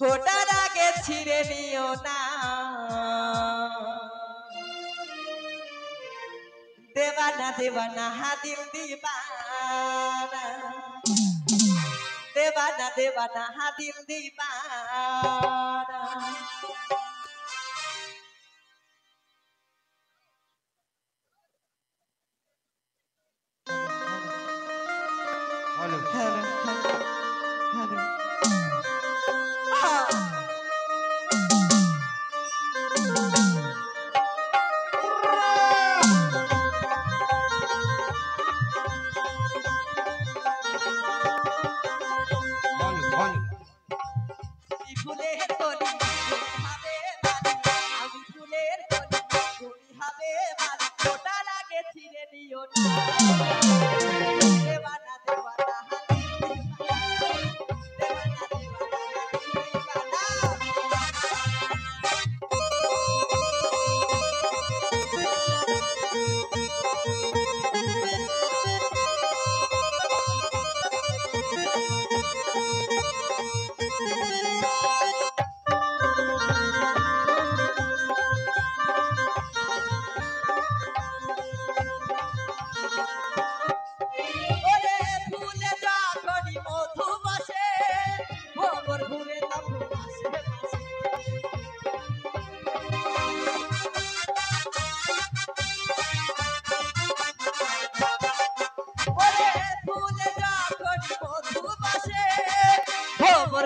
ফোটার আগে ছিঁড়ে নিও না দেবানা দেবানা দিল দিবানা দেবানা দেবানা দিল দিবানা हेलो हेलो हेलो हेलो ফুলের কলি হবে বাড়ি আমি ফুলের কলি তুমি হবে বাড়ি ফোটার আগে ছিঁড়ে নিও না দেবানা দেবানা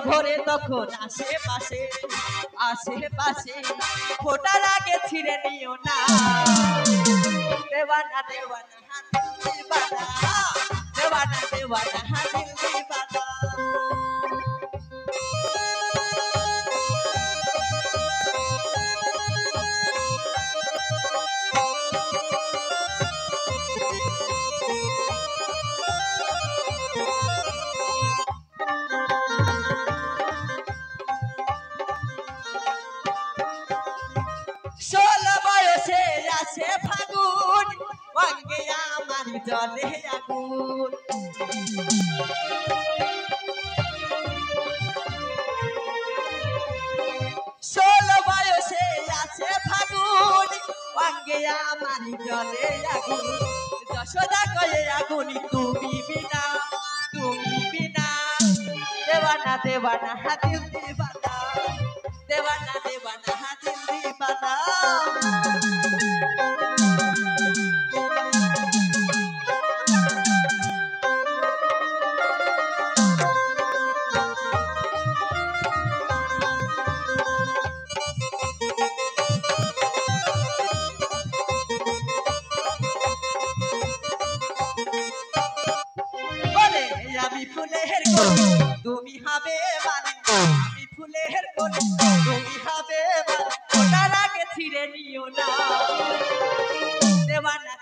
ঘরে তখন আশেপাশে আশেপাশে ফোটার আগে ছিঁড়ে নিও না দেবানা দেবানা দিল দিবানা দেবানা দেবানা দিল দিবানা আছে ফাগুন অঙ্গে আমার জলে আগুন ষোলো বয়সে আছে ফাগুন অঙ্গে আমার জলে আগুন যশোদা কয়ে আগুন তুমি বিনা দেবানা দেবানা দিল দিবানা দেবানা দেবানা দিল দিবানা আমি ফুলের কলি তুমি হবে বাড়ি আমি ফুলের কলি তুমি হবে বাড়ি ফোটার আগে ছিঁড়ে নিও না দেবানা